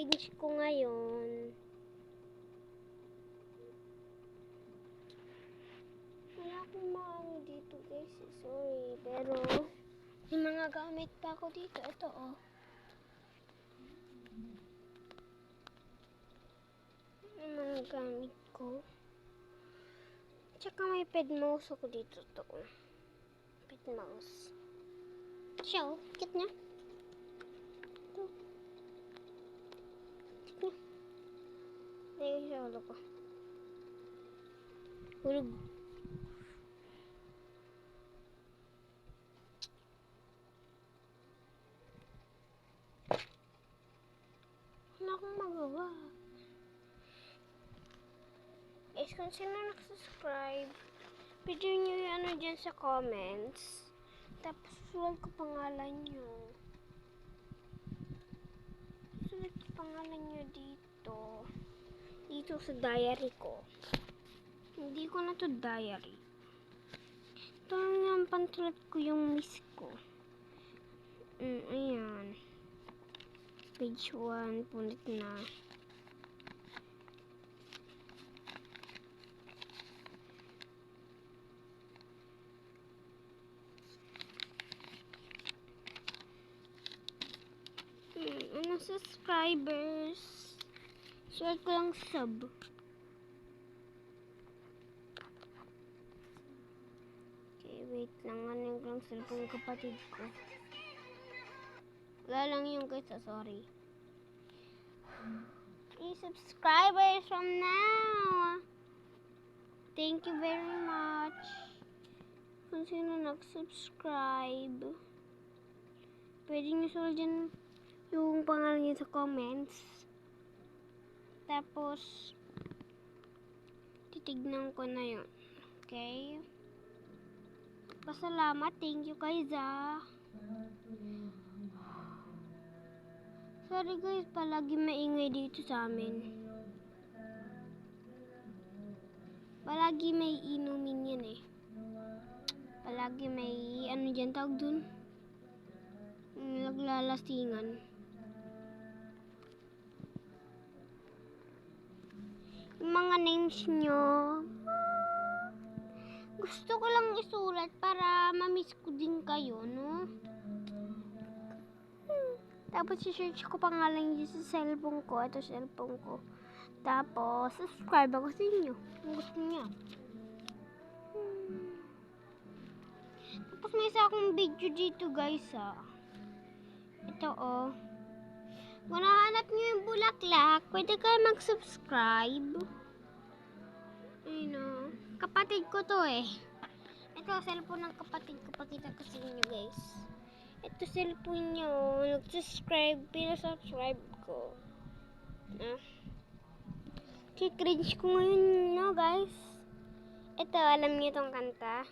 cringe ko ngayon. Wala akong maano dito guys, sorry. Pero, may mga gamit pa ako dito. Ito oh. Yung mga gamit ko. Tsaka may ped mouse ako dito to. Ped mouse. Siya oh, cute niya. Ito. Cute niya. Ayun siya ulo ko. Hulog. Wala akong magawa. Guys, kung sino nagsubscribe, pwede nyo yung ano dyan sa comments. Tapos, sulat ko pangalan nyo. Sulat ko pangalan nyo dito. Dito sa diary ko. Hindi ko na to diary. Ito lang yung pansulat ko yung miss ko. Ayan. Page 1, punit na. Ano subscribers? Sulat ko lang sub. Okay, wait lang. Ano yung lang cellphone kapatid ko? Wala lang yung guys, sorry. 3 subscribers from now. Thank you very much. Kung sino nag-subscribe, pwede nyo sulat dyan yung pangalan niyo sa comments. Tapos, titignan ko na yun. Okay? Pasalamat. Thank you guys Sorry guys, palagi maingay dito sa amin. Palagi may inumin yan eh. Palagi may, ano dyan tawag dun? Naglalasingan. Yung mga names nyo, gusto ko lang isulat para ma-miss ko din kayo, no? Tapos, search ko pangalan niyo sa cellphone ko. Ito cellphone ko. Tapos, subscribe ako sa inyo. Kung gusto niyo. Tapos, may isa akong video dito, guys, Ito, oh. Kung nahanap niyo yung bulaklak, pwede kayo mag-subscribe. Ayun, kapatid ko to, eh. Ito, cellphone ng kapatid ko. Pakita ko sa inyo, guys. Ito cellphone nyo, nag-subscribe, pinasubscribe ko. Cringe ko ngayon, no guys? Ito, alam niyo itong kanta?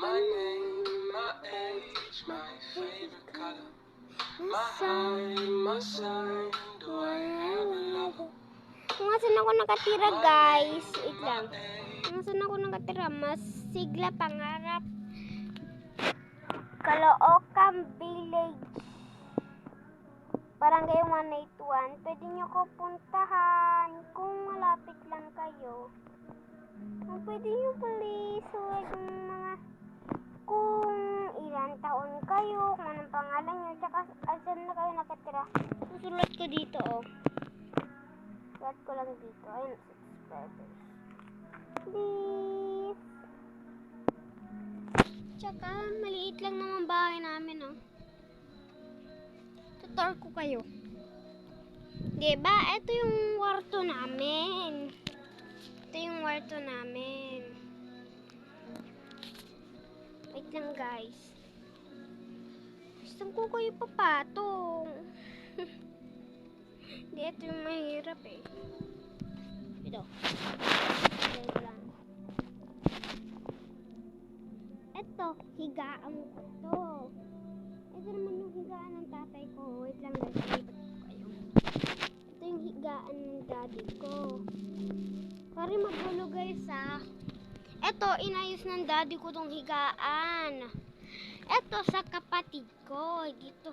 My name, my age, my favorite color. My height, my sign, do I have a lover? Kung saan ako nakatira, guys. Wait lang. Kung saan ako nakatira, Masigla Pangarap. Caloocan Village, Barangay 181. Pwede nyo ko puntahan kung malapit lang kayo. Pwede nyo please sulat yung mga kung ilan taon kayo, kung anong pangalan nyo, tsaka asan na kayo nakatira. Susulat ko dito, oh. Sulat ko lang dito. Ayun, subscribers. Please. Tsaka, maliit lang naman bahay namin, oh. Tutor ko kayo. Diba? Ito yung kwarto namin. Ito yung kwarto namin. Wait lang, guys. Saan ko kayo papatong? Hindi, ito yung mahirap, eh. Ito. Ito lang. Ito, higaan ko to. Ito naman yung higaan ng tatay ko. Wait lang guys, lipat ko kayo. Ito yung higaan ng daddy ko. Sorry magulo guys Ito, inayos ng daddy ko tong higaan. Ito sa kapatid ko. Dito.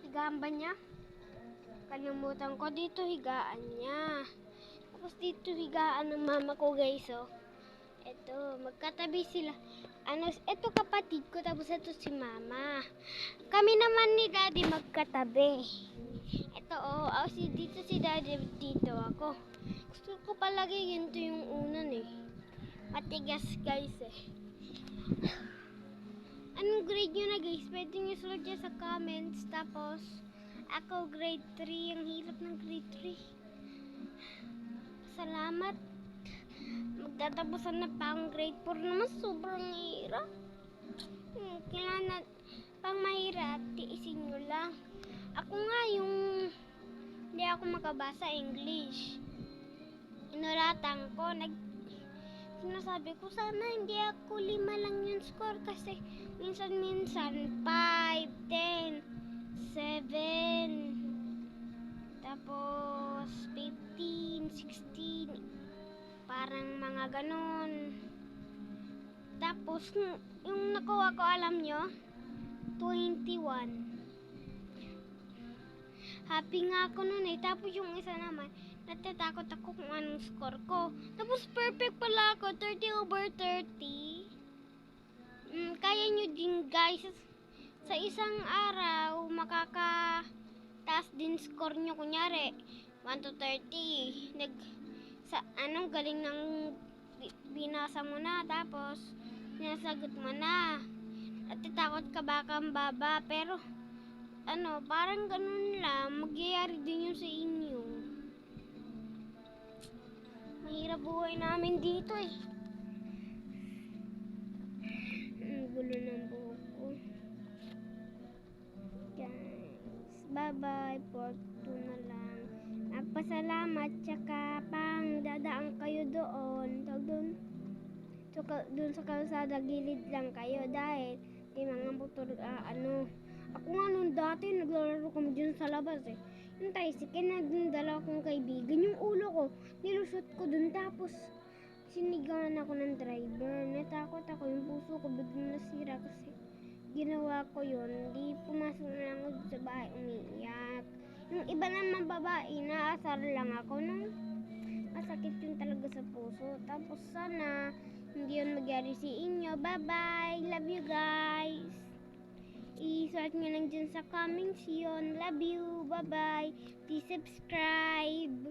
Higaan ba niya? Kalimutan ko, dito higaan niya. Tapos dito higaan ng mama ko, guys, oh. Ito, magkatabi sila. Ito kapatid ko, tapos ito si mama. Kami naman ni daddy magkatabi. Ito, oh, dito si daddy, dito ako. Gusto ko palagi ginto yung unan, eh. Matigas, guys, eh. Anong grade nyo na, guys? Pwede nyo sulat dyan sa comments. Tapos, ako grade 3. Ang hirap ng grade 3. Salamat. Magtatapusan na pa ang grade 4 naman. Sobrang hirap. Kailangan na pang mahirap, tiisin nyo lang. Ako nga yung hindi ako makabasa English. Inuratan ko. Sinasabi ko, sana hindi ako 5 lang yung score kasi minsan 5, 10, 7, tapos 15, 16, parang mga ganon. Tapos, yung nakuha ko, alam nyo, 21. Happy nga ako nun, eh. Tapos yung isa naman, natatakot ako kung anong score ko. Tapos perfect pala ako, 30/30. Kaya nyo din, guys, sa isang araw, makakataas din score nyo. Kunyari, 1 to 30. Galing ng binasa mo na, tapos sinasagot mo na. Natatakot ka baka baba, pero parang ganun lang, magyayari din yun sa inyo. Mahirap buhay namin dito, eh. Ang gulo ng buhok ko. Guys, bye-bye. Part 2 na lang. Nagpasalamat, tsaka pang dadaan kayo doon. Doon sa kalsada, gilid lang kayo dahil di mga motor, ako nga nung dati, naglalaro kami dyan sa labas, eh. Yung tricycle na dala akong kaibigan, yung ulo ko, nilusot ko dun, tapos sinigawan ako ng driver. Natakot ako, yung puso ko biglang nasira kasi ginawa ko yun. Di pumasok na lang ako sa bahay, umiiyak. Yung iba naman babae, naasar lang ako nung masakit yun talaga sa puso. Tapos sana hindi yun magyari sa inyo. Bye-bye! Love you guys! I-search nyo lang dyan sa comments yun. Love you! Bye-bye! Please subscribe!